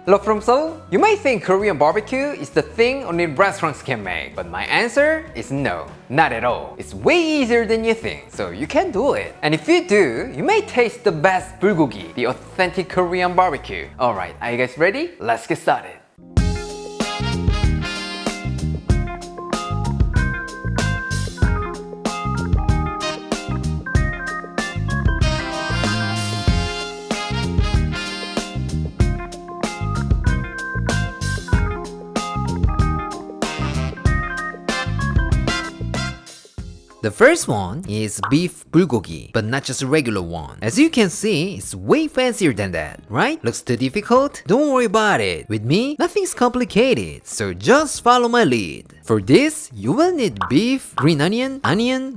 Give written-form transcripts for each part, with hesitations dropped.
Hello from Seoul. You may think Korean barbecue is the thing only restaurants can make, but my answer is no, not at all. It's way easier than you think, so you can do it. And if you do, you may taste the best bulgogi, the authentic Korean barbecue. Alright, are you guys ready? Let's get started. The first one is beef bulgogi, but not just a regular one. As you can see, it's way fancier than that, right? Looks too difficult? Don't worry about it. With me, nothing's complicated, so just follow my lead. For this, you will need beef, green onion,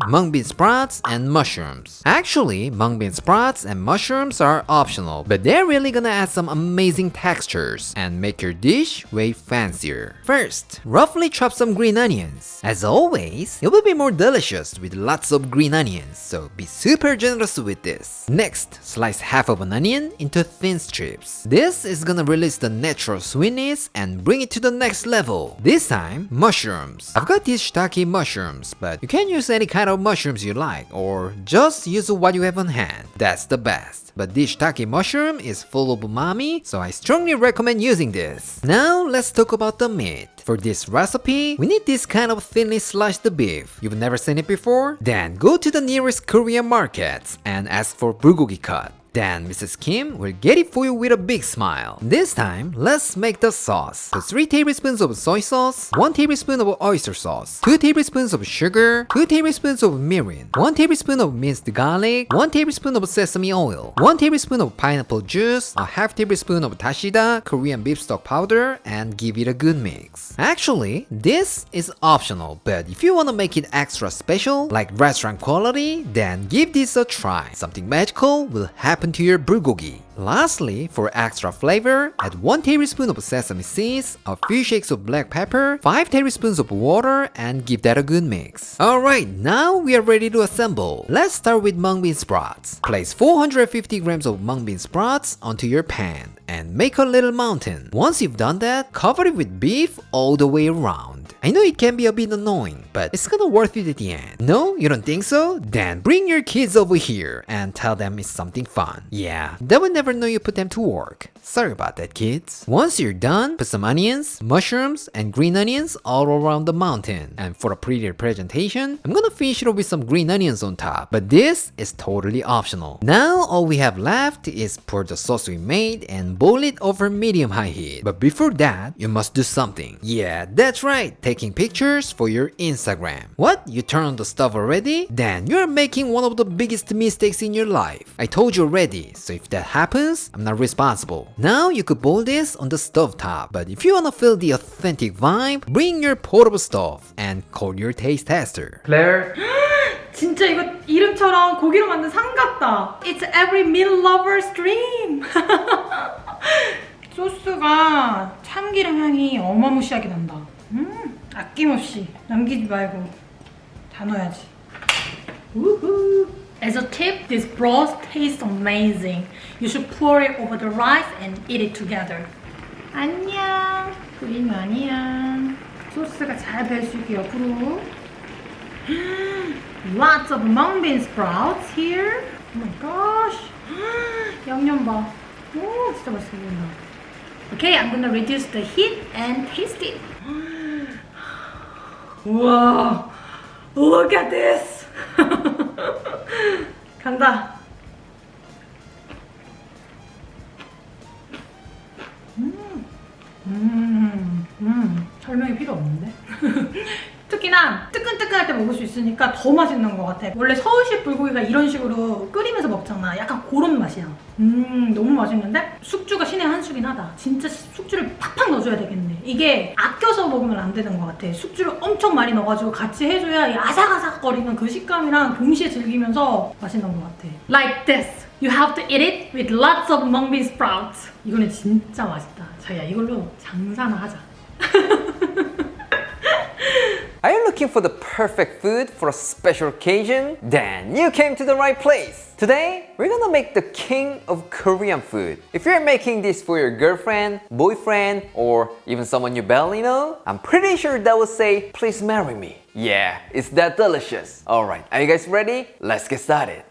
mung bean sprouts, and mushrooms. Actually, mung bean sprouts and mushrooms are optional, but they're really gonna add some amazing textures and make your dish way fancier. First, roughly chop some green onions. As always, it will be more delicious with lots of green onions, so be super generous with this. Next, slice half of an onion into thin strips. This is gonna release the natural sweetness and bring it to the next level. This time, mushrooms. I've got these shiitake mushrooms, but you can use any kind of mushrooms you like, or just use what you have on hand. That's the best. But this shiitake mushroom is full of umami, so I strongly recommend using this. Now let's talk about the meat. For this recipe, we need this kind of thinly sliced beef. You've never seen it before? Then go to the nearest Korean markets and ask for bulgogi cut. Then Mrs. Kim will get it for you with a big smile. This time, let's make the sauce. Put 3 tablespoons of soy sauce, 1 tablespoon of oyster sauce, 2 tablespoons of sugar, 2 tablespoons of mirin, 1 tablespoon of minced garlic, 1 tablespoon of sesame oil, 1 tablespoon of pineapple juice, a half tablespoon of dashida, Korean beef stock powder, and give it a good mix. Actually, this is optional, but if you want to make it extra special, like restaurant quality, then give this a try. Something magical will happen to your bulgogi. Lastly, for extra flavor, add 1 tablespoon of sesame seeds, a few shakes of black pepper, 5 tablespoons of water, and give that a good mix. Alright, now we are ready to assemble. Let's start with mung bean sprouts. Place 450 grams of mung bean sprouts onto your pan and make a little mountain. Once you've done that, cover it with beef all the way around. I know it can be a bit annoying, but it's gonna worth it at the end. No? You don't think so? Then bring your kids over here and tell them it's something fun. Yeah, they will never know you put them to work. Sorry about that, kids. Once you're done, put some onions, mushrooms, and green onions all around the mountain. And for a prettier presentation, I'm gonna finish it off with some green onions on top, but this is totally optional. Now all we have left is pour the sauce we made and boil it over medium-high heat. But before that, you must do something. Yeah, that's right, taking pictures for your Instagram. What? You turn on the stove already? Then you're making one of the biggest mistakes in your life. I told you already, so if that happens, I'm not responsible. Now you could boil this on the stove top, but if you wanna feel the authentic vibe, bring your portable stove and call your taste tester. Claire. 진짜 이거 이름처럼 고기로 만든 상 같다. It's every meat lover's dream. 소스가 참기름 향이 어마무시하게 난다. 아낌없이 남기지 말고 다 넣어야지. 우후. As a tip, this broth tastes amazing. You should pour it over the rice and eat it together. 안녕. 그림 아니야. 소스가 잘 배수기 옆으로. Lots of mung bean sprouts here. Oh my gosh. 양념 봐. 오, 진짜 맛있어 보인다. Okay, I'm gonna reduce the heat and taste it. Wow, look at this. 간다. 설명이 필요 없는데? 특히나 뜨끈뜨끈할 때 먹을 수 있으니까 더 맛있는 것 같아. 원래 서울식 불고기가 이런 식으로 끓이면서 먹잖아. 약간 그런 맛이야. 너무 맛있는데? 숙주가 신의 한 수긴 하다. 진짜 숙주를 팍팍 넣어줘야 되겠네. 이게 아껴서 먹으면 안 되는 것 같아. 숙주를 엄청 많이 넣어가지고 같이 해줘야 이 아삭아삭거리는 그 식감이랑 동시에 즐기면서 맛있는 것 같아. Like this. You have to eat it with lots of mung bean sprouts. 이거는 진짜 맛있다. 자기야, 이걸로 장사나 하자. Are you looking for the perfect food for a special occasion? Then you came to the right place. Today, we're gonna make the king of Korean food. If you're making this for your girlfriend, boyfriend, or even someone you barely know, I'm pretty sure that will say, please marry me. Yeah, it's that delicious. Alright, are you guys ready? Let's get started.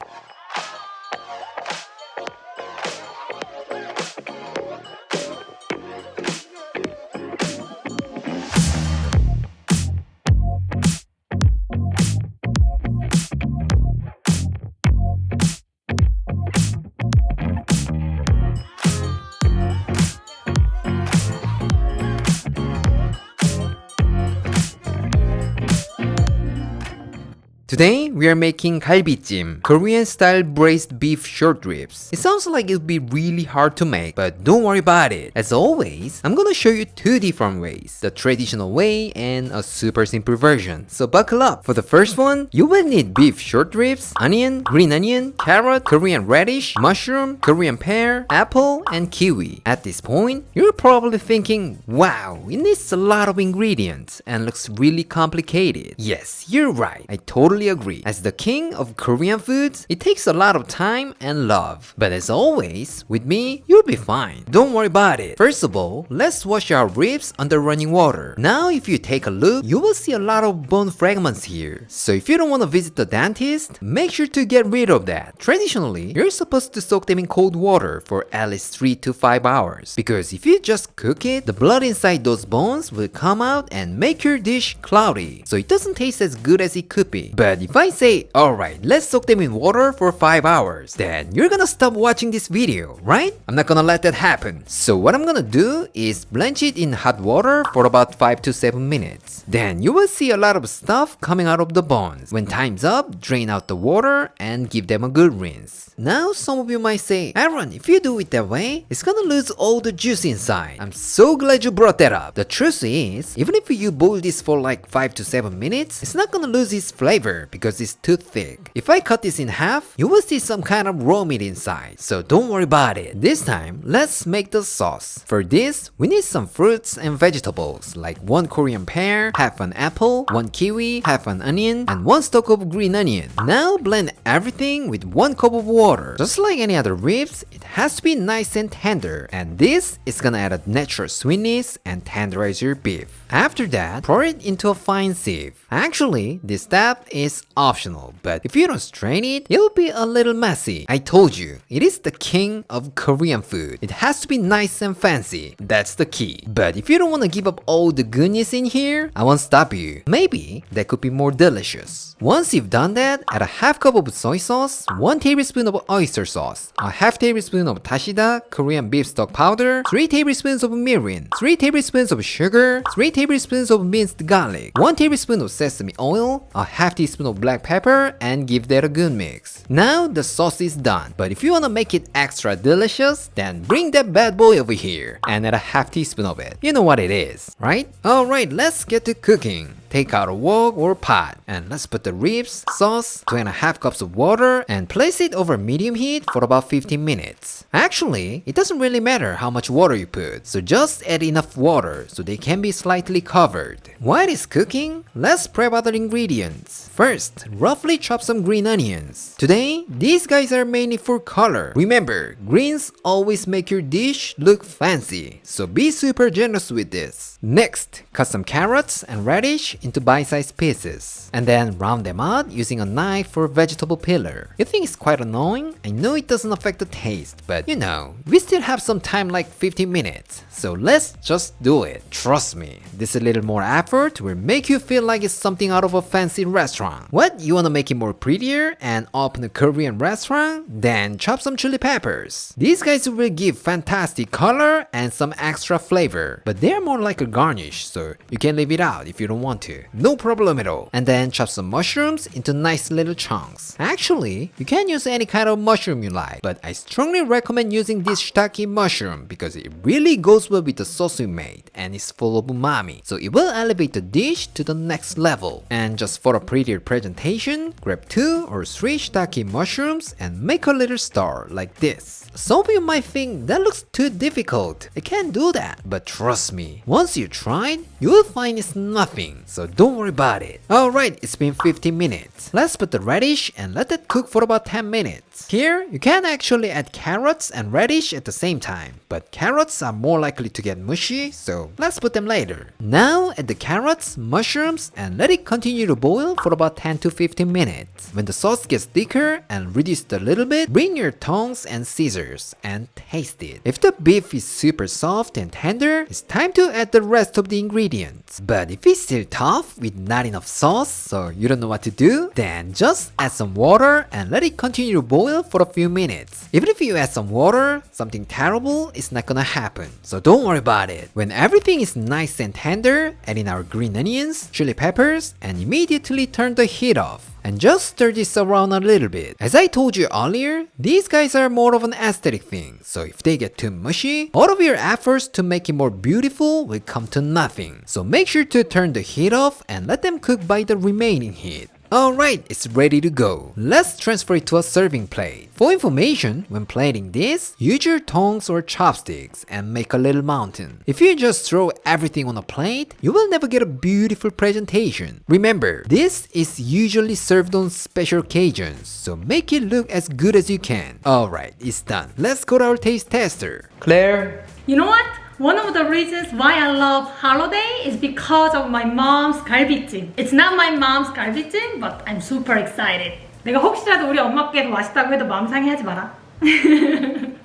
Today, we are making Galbi, Korean-style braised beef short ribs. It sounds like it'll be really hard to make, but don't worry about it. As always, I'm gonna show you two different ways, the traditional way and a super simple version. So buckle up. For the first one, you will need beef short ribs, onion, green onion, carrot, Korean radish, mushroom, Korean pear, apple, and kiwi. At this point, you're probably thinking, wow, it needs a lot of ingredients and looks really complicated. Yes, you're right. I totally agree. As the king of Korean foods, it takes a lot of time and love. But as always, with me, you'll be fine. Don't worry about it. First of all, let's wash our ribs under running water. Now, if you take a look, you will see a lot of bone fragments here. So if you don't want to visit the dentist, make sure to get rid of that. Traditionally, you're supposed to soak them in cold water for at least 3 to 5 hours. Because if you just cook it, the blood inside those bones will come out and make your dish cloudy. So it doesn't taste as good as it could be. But if I say, alright, let's soak them in water for 5 hours, then you're gonna stop watching this video, right? I'm not gonna let that happen. So what I'm gonna do is blanch it in hot water for about 5 to 7 minutes. Then you will see a lot of stuff coming out of the bones. When time's up, drain out the water and give them a good rinse. Now some of you might say, Aaron, if you do it that way, it's gonna lose all the juice inside. I'm so glad you brought that up. The truth is, even if you boil this for like 5 to 7 minutes, it's not gonna lose its flavor because it's too thick. If I cut this in half, you will see some kind of raw meat inside. So don't worry about it. This time, let's make the sauce. For this, we need some fruits and vegetables like 1 Korean pear, half an apple, 1 kiwi, half an onion, and 1 stalk of green onion. Now blend everything with 1 cup of water. Just like any other ribs, it has to be nice and tender, and this is gonna add a natural sweetness and tenderize your beef. After that, pour it into a fine sieve. Actually, this step is optional, but if you don't strain it, it'll be a little messy. I told you, it is the king of Korean food. It has to be nice and fancy. That's the key. But if you don't want to give up all the goodness in here, I won't stop you. Maybe that could be more delicious. Once you've done that, add a half cup of soy sauce, 1 tablespoon of oyster sauce, a half tablespoon of dashida, Korean beef stock powder, 3 tablespoons of mirin, 3 tablespoons of sugar, 3 tablespoons of minced garlic, 1 tablespoon of sesame oil, a half teaspoon of black pepper, and give that a good mix. Now the sauce is done, but if you want to make it extra delicious, then bring that bad boy over here and add a half teaspoon of it. You know what it is, right? Alright, let's get to cooking. Take out a wok or pot and let's put the ribs, sauce, 2.5 cups of water and place it over medium heat for about 15 minutes. Actually, it doesn't really matter how much water you put, so just add enough water so they can be slightly covered. While it's cooking, let's prep other ingredients. First, roughly chop some green onions. Today, these guys are mainly for color. Remember, greens always make your dish look fancy, so be super generous with this. Next, cut some carrots and radish into bite-sized pieces, and then round them out using a knife or vegetable peeler. You think it's quite annoying? I know it doesn't affect the taste, but you know, we still have some time, like 15 minutes, so let's just do it. Trust me, this a little more effort will make you feel like it's something out of a fancy restaurant. What? You wanna make it more prettier and open a Korean restaurant? Then chop some chili peppers. These guys will give fantastic color and some extra flavor, but they're more like a garnish, so you can leave it out if you don't want to. No problem at all. And then chop some mushrooms into nice little chunks. Actually, you can use any kind of mushroom you like, but I strongly recommend using this shiitake mushroom because it really goes well with the sauce you made and it's full of umami, so it will elevate the dish to the next level. And just for a prettier presentation, grab 2 or 3 shiitake mushrooms and make a little star like this. Some of you might think that looks too difficult. I can't do that, but trust me, once you try it, you will find it's nothing, so don't worry about it. Alright, it's been 15 minutes. Let's put the radish and let it cook for about 10 minutes. Here, you can actually add carrots and radish at the same time, but carrots are more likely to get mushy, so let's put them later. Now, add the carrots, mushrooms, and let it continue to boil for about 10 to 15 minutes. When the sauce gets thicker and reduced a little bit, bring your tongs and scissors and taste it. If the beef is super soft and tender, it's time to add the rest of the ingredients. But if it's still tough with not enough sauce, so you don't know what to do, then just add some water and let it continue to boil for a few minutes. Even if you add some water, something terrible is not gonna happen, so don't worry about it. When everything is nice and tender, add in our green onions, chili peppers, and immediately turn the heat off. And just stir this around a little bit. As I told you earlier, these guys are more of an aesthetic thing, so if they get too mushy, all of your efforts to make it more beautiful will come to nothing. So make sure to turn the heat off and let them cook by the remaining heat. Alright, it's ready to go. Let's transfer it to a serving plate. For information, when plating this, use your tongs or chopsticks and make a little mountain. If you just throw everything on a plate, you will never get a beautiful presentation. Remember, this is usually served on special occasions, so make it look as good as you can. Alright, it's done. Let's go to our taste tester. Claire? You know what? One of the reasons why I love holiday is because of my mom's 갈비찜. It's not my mom's 갈비찜, but I'm super excited. 내가 혹시라도 우리 엄마께도 맛있다고 해도 마음 상해하지 마라.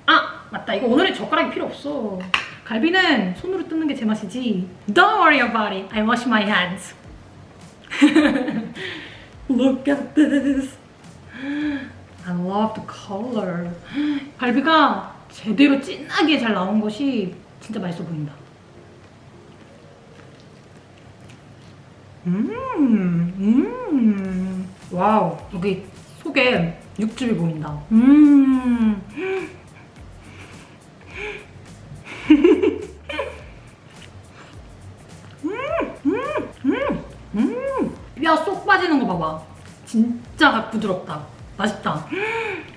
아, 맞다. 이거 오늘의 젓가락이 필요 없어. 갈비는 손으로 뜯는 게 제맛이지. Don't worry about it. I wash my hands. Look at this. I love the color. 갈비가 제대로 진하게 잘 나온 것이 진짜 맛있어 보인다. 와우, 여기 속에 육즙이 보인다. 뼈 쏙 빠지는 거 봐봐. 진짜 부드럽다. 맛있다.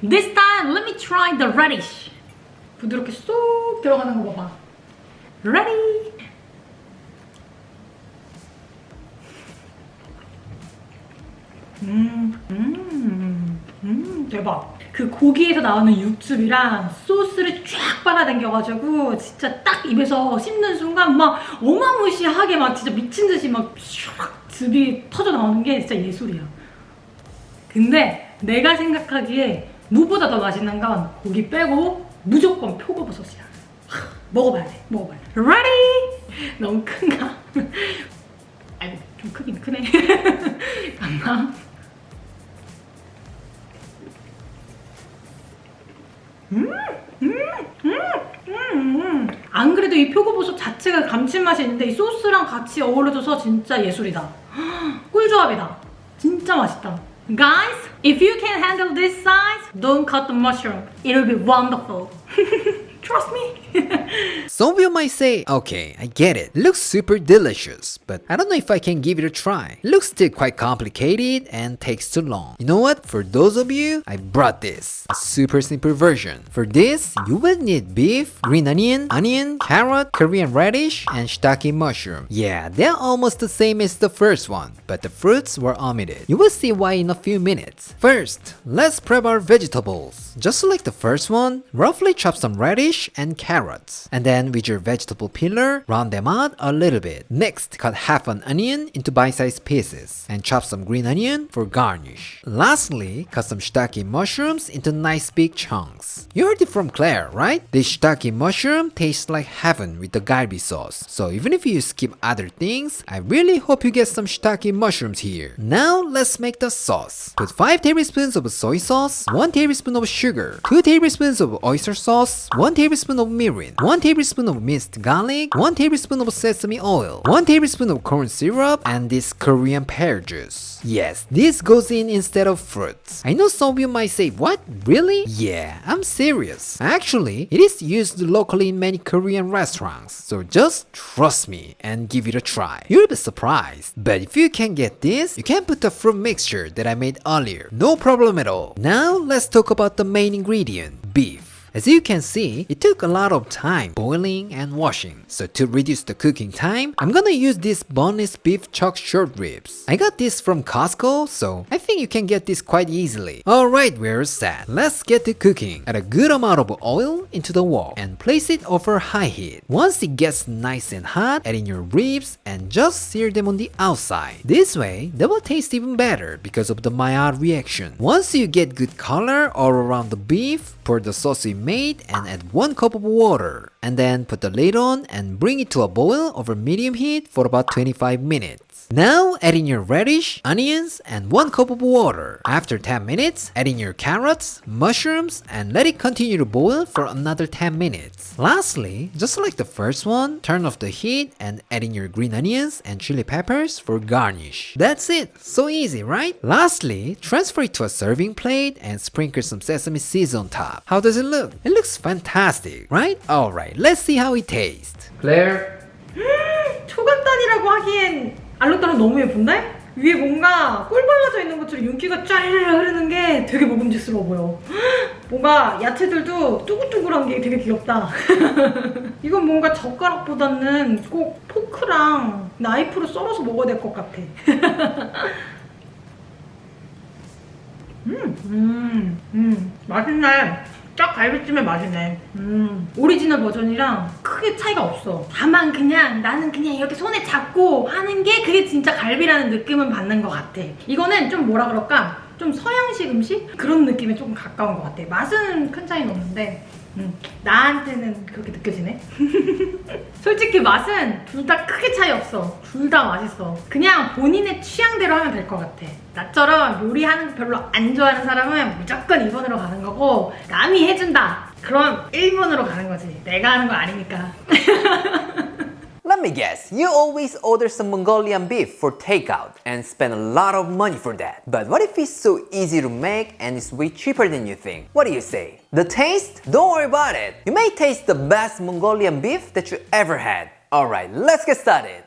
This time, let me try the radish. 부드럽게 쏙 들어가는 거 봐봐. Ready? 대박. 그 고기에서 나오는 육즙이랑 소스를 쫙 빨아당겨가지고 진짜 딱 입에서 씹는 순간 막 어마무시하게 막 진짜 미친 듯이 막 슉 즙이 터져 나오는 게 진짜 예술이야. 근데 내가 생각하기에 무보다 더 맛있는 건 고기 빼고 무조건 표고버섯이야. 먹어봐야 돼. 먹어봐야 돼. Ready? 너무 큰가? 아이고 좀 크긴 크네. 맞나? 안 그래도 이 표고버섯 자체가 감칠맛이 있는데 이 소스랑 같이 어우러져서 진짜 예술이다. 꿀조합이다. 진짜 맛있다. Guys, if you can handle this size, don't cut the mushroom. It'll be wonderful. Trust me. Some of you might say, okay, I get it. It looks super delicious, but I don't know if I can give it a try. It looks still quite complicated and takes too long. You know what? For those of you, I brought this. A super simple version. For this, you will need beef, green onion, carrot, Korean radish, and shiitake mushroom. Yeah, they're almost the same as the first one, but the fruits were omitted. You will see why in a few minutes. First, let's prep our vegetables. Just like the first one, roughly chop some radish and carrots. And then with your vegetable peeler, round them out a little bit. Next, cut half an onion into bite-sized pieces and chop some green onion for garnish. Lastly, cut some shiitake mushrooms into nice big chunks. You heard it from Claire, right? This shiitake mushroom tastes like heaven with the galbi sauce. So even if you skip other things, I really hope you get some shiitake mushrooms here. Now let's make the sauce. Put 5 tablespoons of soy sauce, 1 tablespoon of sugar, 2 tablespoons of oyster sauce, 1 tablespoon of mirin, 1 tablespoon of minced garlic, 1 tablespoon of sesame oil, 1 tablespoon of corn syrup, and this Korean pear juice. Yes, this goes in instead of fruits. I know some of you might say, what? Really? Yeah, I'm serious. Actually, it is used locally in many Korean restaurants, so just trust me and give it a try. You'll be surprised. But if you can get this, you can put the fruit mixture that I made earlier. No problem at all. Now, let's talk about the main ingredient, beef. As you can see, it took a lot of time boiling and washing. So to reduce the cooking time, I'm gonna use this boneless beef chuck short ribs. I got this from Costco, so I think you can get this quite easily. Alright, we're set. Let's get to cooking. Add a good amount of oil into the wok and place it over high heat. Once it gets nice and hot, add in your ribs and just sear them on the outside. This way, they will taste even better because of the Maillard reaction. Once you get good color all around the beef, pour the sauce you made and add 1 cup of water. And then put the lid on and bring it to a boil over medium heat for about 25 minutes. Now add in your radish, onions, and 1 cup of water. After 10 minutes, add in your carrots, mushrooms, and let it continue to boil for another 10 minutes. Lastly, just like the first one, turn off the heat and add in your green onions and chili peppers for garnish. That's it, so easy, right? Lastly, transfer it to a serving plate and sprinkle some sesame seeds on top. How does it look? It looks fantastic, right? Alright, let's see how it tastes. Claire? 초간단이라고 하기엔 알록달록 너무 예쁜데? 위에 뭔가 꿀 발라져 있는 것처럼 윤기가 짜르르 흐르는 게 되게 먹음직스러워 보여. 뭔가 야채들도 뚜글뚜글한 게 되게 귀엽다. 이건 뭔가 젓가락보다는 꼭 포크랑 나이프로 썰어서 먹어야 될 것 같아. 맛있네. 딱 갈비찜의 맛이네. 오리지널 버전이랑 크게 차이가 없어. 다만 그냥 나는 그냥 이렇게 손에 잡고 하는 게 그게 진짜 갈비라는 느낌은 받는 것 같아. 이거는 좀 뭐라 그럴까? 좀 서양식 음식? 그런 느낌에 조금 가까운 것 같아. 맛은 큰 차이는 없는데 나한테는 그렇게 느껴지네. 솔직히 맛은 둘 다 크게 차이 없어. 둘 다 맛있어. 그냥 본인의 취향대로 하면 될 것 같아. 나처럼 요리하는 거 별로 안 좋아하는 사람은 무조건 2번으로 가는 거고, 남이 해준다 그럼 1번으로 가는 거지. 내가 하는 거 아니니까. Let me guess, you always order some Mongolian beef for takeout and spend a lot of money for that. But what if it's so easy to make and it's way cheaper than you think? What do you say? The taste? Don't worry about it. You may taste the best Mongolian beef that you ever had. Alright, let's get started.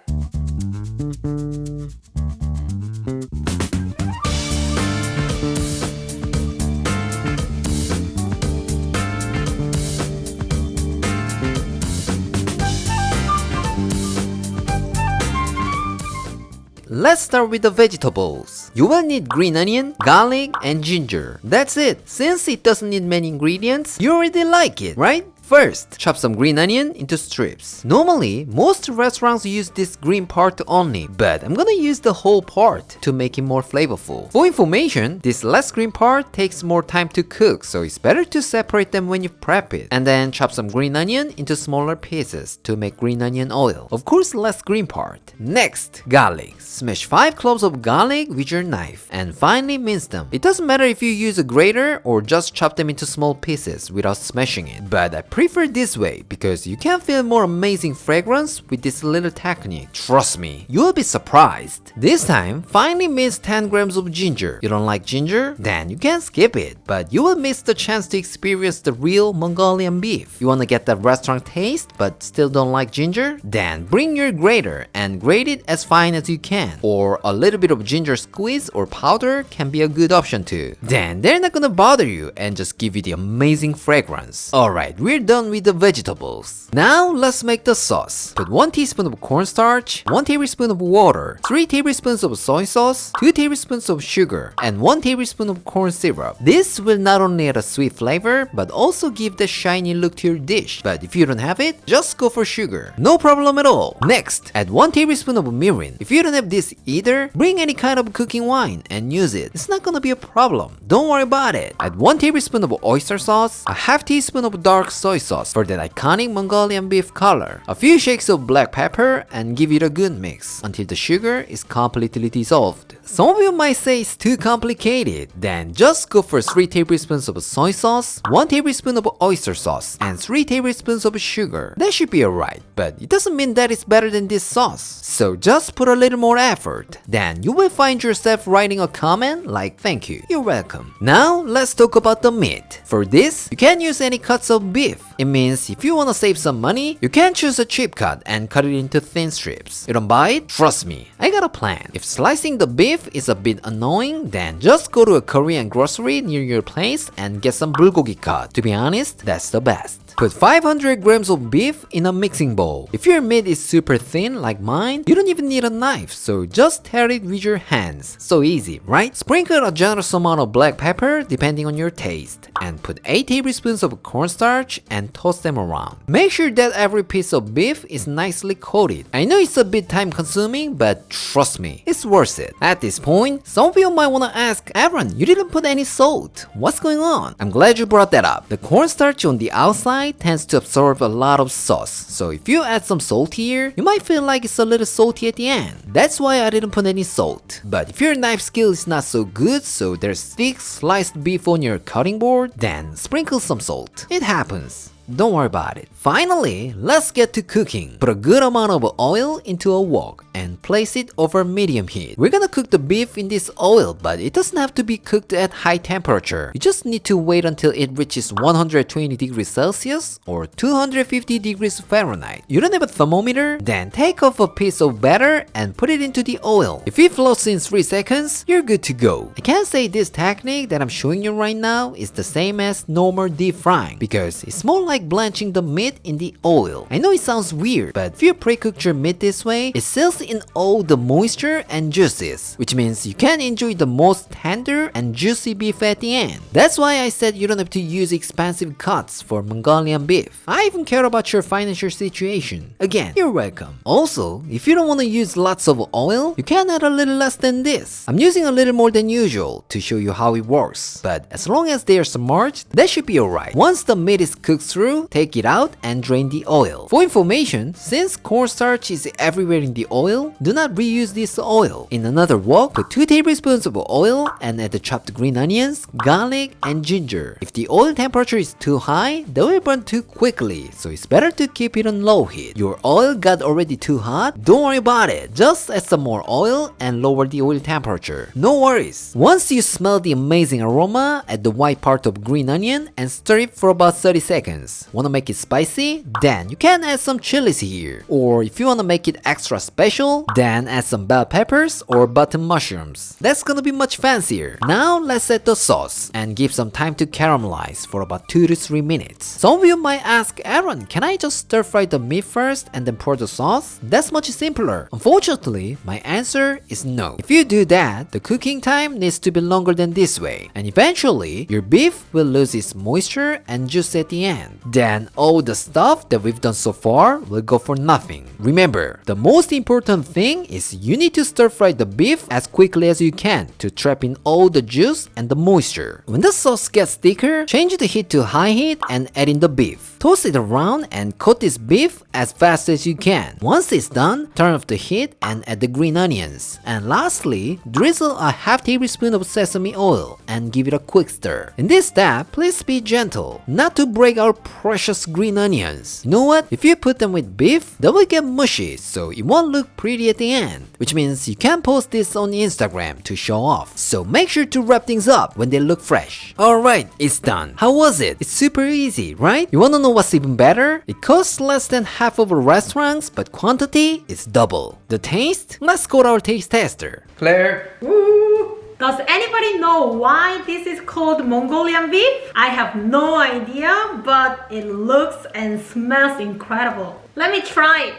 Let's start with the vegetables. You will need green onion, garlic, and ginger. That's it. Since it doesn't need many ingredients, you already like it, right? First, chop some green onion into strips. Normally, most restaurants use this green part only, but I'm gonna use the whole part to make it more flavorful. For information, this less green part takes more time to cook, so it's better to separate them when you prep it. And then chop some green onion into smaller pieces to make green onion oil. Of course, less green part. Next, garlic. Smash 5 cloves of garlic with your knife and finely mince them. It doesn't matter if you use a grater or just chop them into small pieces without smashing it, but I prefer this way because you can feel more amazing fragrance with this little technique. Trust me, you'll be surprised. This time, finely mince 10 grams of ginger. You don't like ginger? Then you can skip it, but you will miss the chance to experience the real Mongolian beef. You wanna get that restaurant taste but still don't like ginger? Then bring your grater and grate it as fine as you can. Or a little bit of ginger squeeze or powder can be a good option too. Then they're not gonna bother you and just give you the amazing fragrance. Alright, we're done with the vegetables. Now let's make the sauce. Put 1 teaspoon of cornstarch, 1 tablespoon of water, 3 tablespoons of soy sauce, 2 tablespoons of sugar, and 1 tablespoon of corn syrup. This will not only add a sweet flavor, but also give the shiny look to your dish. But if you don't have it, just go for sugar. No problem at all. Next, add 1 tablespoon of mirin. If you don't have this either, bring any kind of cooking wine and use it. It's not gonna be a problem. Don't worry about it. Add 1 tablespoon of oyster sauce, a half teaspoon of dark soy sauce for that iconic Mongolian beef color, a few shakes of black pepper, and give it a good mix until the sugar is completely dissolved. Some of you might say it's too complicated. Then just go for 3 tablespoons of soy sauce, 1 tablespoon of oyster sauce, and 3 tablespoons of sugar. That should be alright, but it doesn't mean that it's better than this sauce. So just put a little more effort. Then you will find yourself writing a comment like thank you, you're welcome. Now let's talk about the meat. For this, you can use any cuts of beef. It means if you wanna save some money, you can choose a cheap cut and cut it into thin strips. You don't buy it? Trust me, I got a plan. If slicing the beef is a bit annoying, then just go to a Korean grocery near your place and get some bulgogi cut. To be honest, that's the best. Put 500 grams of beef in a mixing bowl. If your meat is super thin like mine, you don't even need a knife, so just tear it with your hands. So easy, right? Sprinkle a generous amount of black pepper depending on your taste, and put 8 tablespoons of cornstarch and toss them around. Make sure that every piece of beef is nicely coated. I know it's a bit time consuming, but trust me, it's worth it. At this point, some of you might wanna ask, Aaron, you didn't put any salt. What's going on? I'm glad you brought that up. The cornstarch on the outside tends to absorb a lot of sauce, so if you add some salt here, you might feel like it's a little salty at the end. That's why I didn't put any salt. But if your knife skill is not so good, so there's thick sliced beef on your cutting board, then sprinkle some salt. It happens. Don't worry about it. Finally, let's get to cooking. Put a good amount of oil into a wok and place it over medium heat. We're gonna cook the beef in this oil, but it doesn't have to be cooked at high temperature. You just need to wait until it reaches 120 degrees Celsius or 250 degrees Fahrenheit. You don't have a thermometer? Then take off a piece of batter and put it into the oil. If it floats in 3 seconds, you're good to go. I can't say this technique that I'm showing you right now is the same as normal deep frying, because it's more like blanching the meat in the oil. I know it sounds weird, but if you pre-cook your meat this way, it seals in all the moisture and juices, which means you can enjoy the most tender and juicy beef at the end. That's why I said you don't have to use expensive cuts for Mongolian beef. I even care about your financial situation. Again, you're welcome. Also, if you don't want to use lots of oil, you can add a little less than this. I'm using a little more than usual to show you how it works, but as long as they are submerged, that should be alright. Once the meat is cooked through, take it out and drain the oil. For information, since cornstarch is everywhere in the oil, do not reuse this oil. In another wok, put 2 tablespoons of oil and add the chopped green onions, garlic, and ginger. If the oil temperature is too high, they will burn too quickly, so it's better to keep it on low heat. Your oil got already too hot? Don't worry about it. Just add some more oil and lower the oil temperature. No worries. Once you smell the amazing aroma, add the white part of green onion and stir it for about 30 seconds. Wanna make it spicy? Then you can add some chilies here. Or if you wanna make it extra special, then add some bell peppers or button mushrooms. That's gonna be much fancier. Now let's add the sauce and give some time to caramelize for about 2 to 3 minutes. Some of you might ask, Aaron, can I just stir fry the meat first and then pour the sauce? That's much simpler. Unfortunately, my answer is no. If you do that, the cooking time needs to be longer than this way, and eventually your beef will lose its moisture and juice at the end. Then all the stuff that we've done so far will go for nothing. Remember, the most important thing is you need to stir fry the beef as quickly as you can to trap in all the juice and the moisture. When the sauce gets thicker, change the heat to high heat and add in the beef. Toss it around and coat this beef as fast as you can. Once it's done, turn off the heat and add the green onions. And lastly, drizzle a half tablespoon of sesame oil and give it a quick stir. In this step, please be gentle, not to break our precious green onions. You know what? If you put them with beef, they will get mushy, so it won't look pretty at the end. Which means you can post this on Instagram to show off. So make sure to wrap things up when they look fresh. Alright, it's done. How was it? It's super easy, right? You wanna know what's even better? It costs less than half of a restaurant's, but quantity is double. The taste? Let's go to our taste tester. Claire. Ooh. Does anybody know why this is called Mongolian beef? I have no idea, but it looks and smells incredible. Let me try it.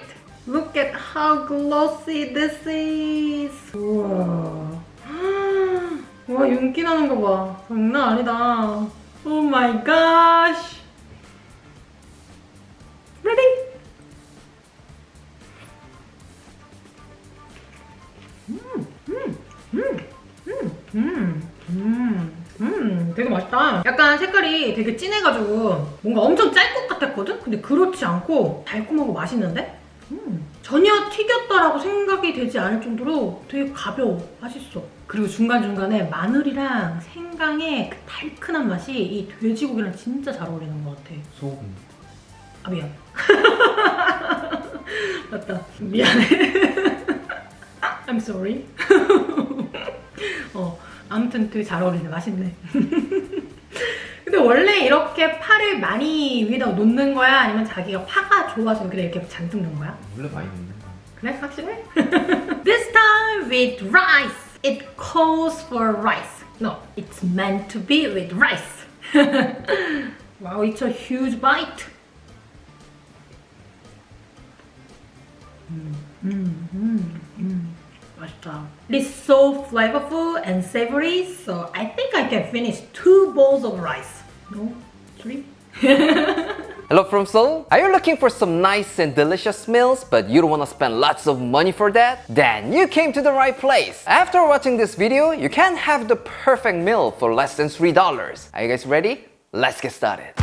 Look at how glossy this is. 우와. 와, 윤기 나는 거 봐. 장난 아니다. Oh my gosh. Ready? 되게 맛있다. 약간 색깔이 되게 진해가지고 뭔가 엄청 짤 것 같았거든? 근데 그렇지 않고 달콤하고 맛있는데? 전혀 튀겼다라고 생각이 되지 않을 정도로 되게 가벼워. 맛있어. 그리고 중간중간에 마늘이랑 생강의 그 달큰한 맛이 이 돼지고기랑 진짜 잘 어울리는 것 같아. 소금. 아, 미안. 맞다. 미안해. I'm sorry. 아무튼 되게 잘 어울리네. 맛있네. 근데 근데 원래 이렇게 파를 많이 위에다 놓는 거야? 아니면 자기가 파가 좋아서 그래 이렇게 잔뜩 넣은 거야? 원래 많이 넣는 거. 그래? 확실해? This time with rice. It calls for rice. No, it's meant to be with rice. Wow, it's a huge bite. 맛있다. It's so flavorful and savory, so I think I can finish 2 bowls of rice. No? 3? Hello from Seoul. Are you looking for some nice and delicious meals but you don't want to spend lots of money for that? Then you came to the right place. After watching this video, you can have the perfect meal for less than $3. Are you guys ready? Let's get started.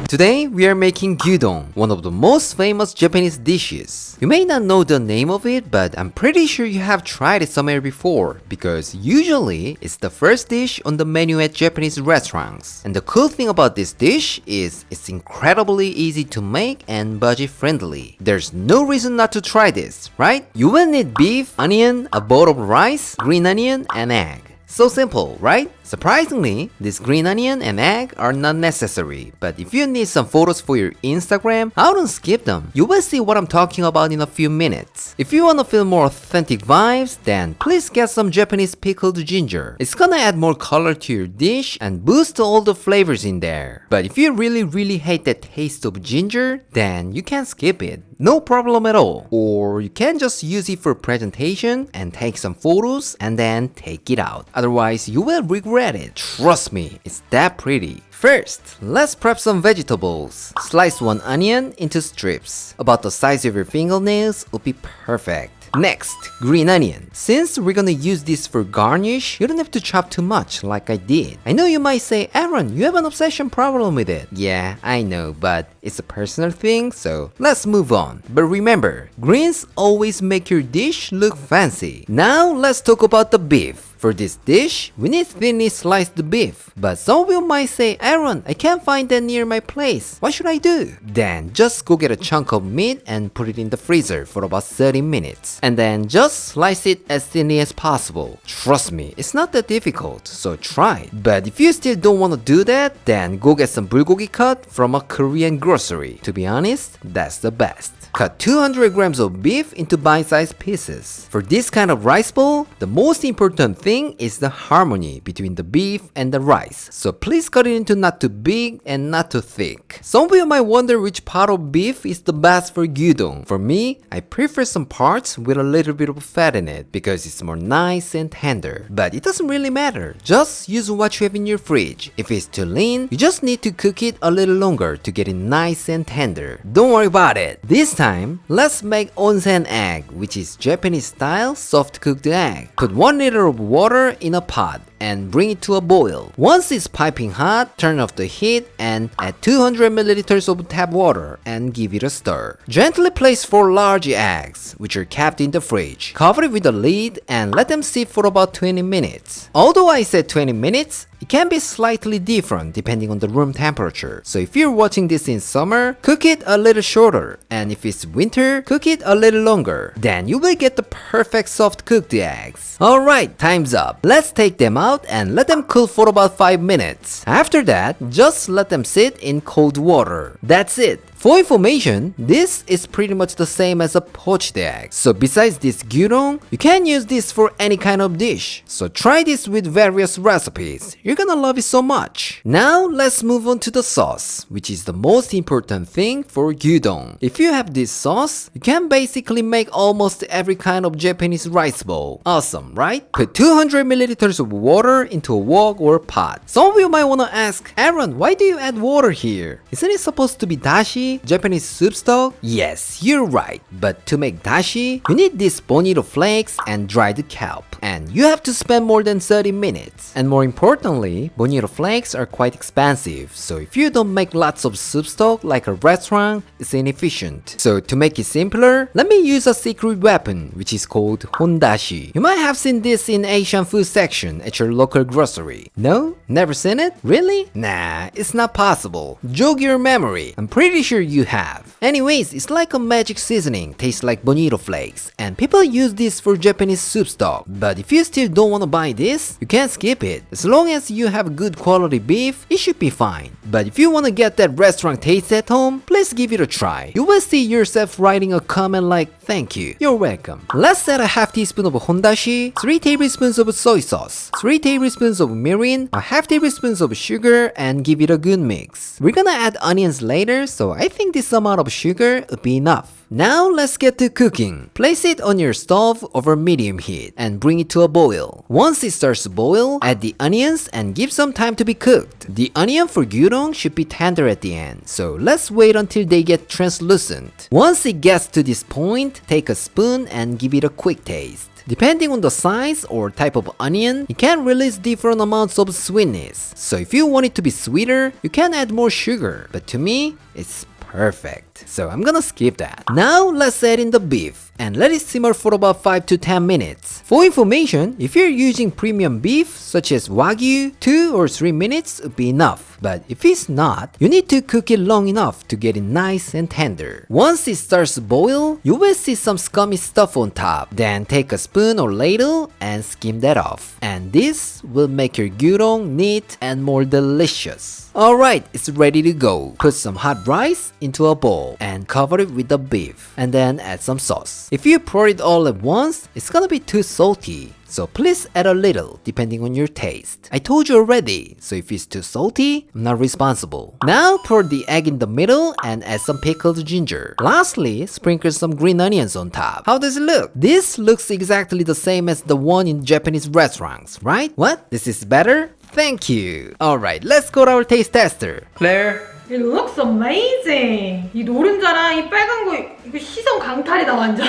Today we are making gyudon, one of the most famous Japanese dishes. You may not know the name of it, but I'm pretty sure you have tried it somewhere before, because usually it's the first dish on the menu at Japanese restaurants. And the cool thing about this dish is it's incredibly easy to make and budget friendly. There's no reason not to try this, right? You will need beef, onion, a bowl of rice, green onion, and egg. So simple, right? Surprisingly, this green onion and egg are not necessary, but if you need some photos for your Instagram, I don't skip them. You will see what I'm talking about in a few minutes. If you want to feel more authentic vibes, then please get some Japanese pickled ginger. It's gonna add more color to your dish and boost all the flavors in there. But if you really hate the taste of ginger, then you can skip it. No problem at all. Or you can just use it for presentation and take some photos and then take it out. Otherwise, you will regret it. Trust me, it's that pretty. First, let's prep some vegetables. Slice 1 onion into strips. About the size of your fingernails would be perfect. Next, green onion. Since we're gonna use this for garnish, you don't have to chop too much like I did. I know you might say, Aaron, you have an obsession problem with it. Yeah, I know, but it's a personal thing, so let's move on. But remember, greens always make your dish look fancy. Now let's talk about the beef. For this dish, we need thinly sliced beef. But some of you might say, Aaron, I can't find that near my place. What should I do? Then just go get a chunk of meat and put it in the freezer for about 30 minutes. And then just slice it as thinly as possible. Trust me, it's not that difficult, so try it. But if you still don't want to do that, then go get some bulgogi cut from a Korean grocery. To be honest, that's the best. Cut 200 grams of beef into bite-sized pieces. For this kind of rice bowl, the most important thing is the harmony between the beef and the rice. So please cut it into not too big and not too thick. Some of you might wonder which part of beef is the best for gyudon. For me, I prefer some parts with a little bit of fat in it because it's more nice and tender. But it doesn't really matter. Just use what you have in your fridge. If it's too lean, you just need to cook it a little longer to get it nice and tender. Don't worry about it. This time, let's make onsen egg, which is Japanese style soft cooked egg. Put 1 liter of water in a pot and bring it to a boil. Once it's piping hot, turn off the heat and add 200 milliliters of tap water and give it a stir. Gently place 4 large eggs, which are kept in the fridge. Cover it with a lid and let them sit for about 20 minutes. Although I said 20 minutes, it can be slightly different depending on the room temperature. So if you're watching this in summer, cook it a little shorter. And if it's winter, cook it a little longer. Then you will get the perfect soft cooked eggs. Alright, time's up. Let's take them out and let them cool for about 5 minutes. After that, just let them sit in cold water. That's it. For information, this is pretty much the same as a poached egg. So besides this gyudon, you can use this for any kind of dish. So try this with various recipes. You're gonna love it so much. Now let's move on to the sauce, which is the most important thing for gyudon. If you have this sauce, you can basically make almost every kind of Japanese rice bowl. Awesome, right? Put 200 milliliters of water into a wok or pot. Some of you might wanna ask, Aaron, why do you add water here? Isn't it supposed to be dashi? dashi, Japanese soup stock? Yes, you're right. But to make dashi, you need these bonito flakes and dried kelp. And you have to spend more than 30 minutes. And more importantly, bonito flakes are quite expensive. So if you don't make lots of soup stock like a restaurant, it's inefficient. So to make it simpler, let me use a secret weapon, which is called hondashi. You might have seen this in Asian food section at your local grocery. No? Never seen it? Really? Nah, it's not possible. Jog your memory. I'm pretty sure you have. Anyways, it's like a magic seasoning, tastes like bonito flakes, and people use this for Japanese soup stock. But if you still don't want to buy this, you can skip it. As long as you have good quality beef, it should be fine. But if you want to get that restaurant taste at home, please give it a try. You will see yourself writing a comment like, "Thank you, you're welcome." Let's add a half teaspoon of hondashi, 3 tablespoons of soy sauce, 3 tablespoons of mirin, a half tablespoon of sugar, and give it a good mix. We're gonna add onions later, so I think this amount of sugar would be enough. Now let's get to cooking. Place it on your stove over medium heat and bring it to a boil. Once it starts to boil, add the onions and give some time to be cooked. The onion for gyudon should be tender at the end, so let's wait until they get translucent. Once it gets to this point, take a spoon and give it a quick taste. Depending on the size or type of onion, it can release different amounts of sweetness. So if you want it to be sweeter, you can add more sugar. But to me, it's perfect. So I'm gonna skip that. Now let's add in the beef and let it simmer for about 5 to 10 minutes. For information, if you're using premium beef such as Wagyu, 2 or 3 minutes would be enough. But if it's not, you need to cook it long enough to get it nice and tender. Once it starts to boil, you will see some scummy stuff on top. Then take a spoon or ladle and skim that off. And this will make your gyudon neat and more delicious. Alright, it's ready to go. Put some hot rice into a bowl and cover it with the beef. And then add some sauce. If you pour it all at once, it's gonna be too salty. So please add a little, depending on your taste. I told you already, so if it's too salty, I'm not responsible. Now pour the egg in the middle and add some pickled ginger. Lastly, sprinkle some green onions on top. How does it look? This looks exactly the same as the one in Japanese restaurants, right? What? This is better? Thank you. Alright, let's go to our taste tester. Claire? It looks amazing. 이 노른자랑 이 빨간 거 이거 시선 강탈이다 완전.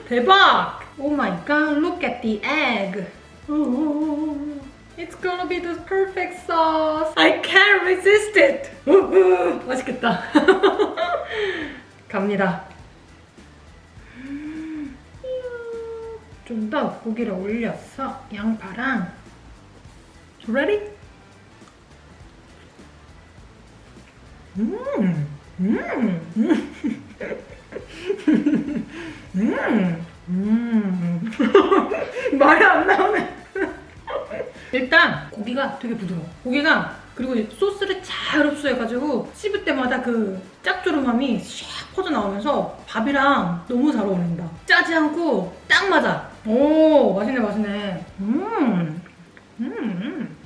대박. Oh my god, look at the egg. Oh, it's gonna be the perfect sauce. I can't resist it. 맛있겠다. 갑니다. 좀 더 고기를 올려서 양파랑. Ready? 말이 안 나오네. 일단 고기가 되게 부드러워. 고기가 그리고 소스를 잘 흡수해가지고 씹을 때마다 그 짭조름함이 샥 퍼져 나오면서 밥이랑 너무 잘 어울린다. 짜지 않고 딱 맞아. 오, 맛있네, 맛있네.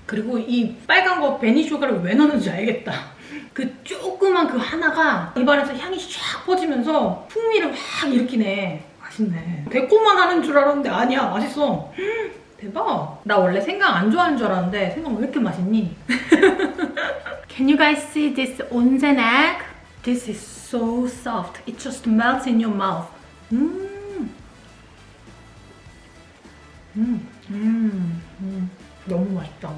그리고 이 빨간 거 베니슈가를 왜 넣는지 알겠다. 그 조그만 그 하나가 입안에서 향이 샥 퍼지면서 풍미를 확 일으키네. 맛있네. 데코만 하는 줄 알았는데 아니야. 맛있어. 대박. 나 원래 생강 안 좋아하는 줄 알았는데 생강 왜 이렇게 맛있니? Can you guys see this onsen egg? This is so soft. It just melts in your mouth. 너무 맛있다.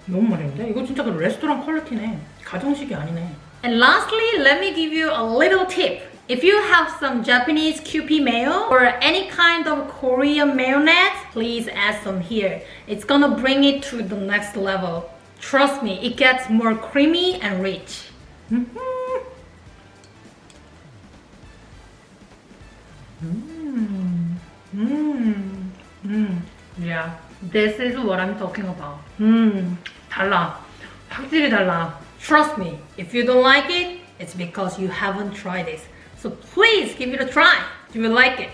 너무 맛있는데? 이거 진짜 그 레스토랑 퀄리티네. 가정식이 아니네. And lastly, let me give you a little tip. If you have some Japanese Kewpie mayo or any kind of Korean mayonnaise, please add some here. It's gonna bring it to the next level. Trust me, it gets more creamy and rich. Yeah, this is what I'm talking about. 달라. 확실히 달라. Trust me, if you don't like it, it's because you haven't tried it. So please give it a try. You will like it.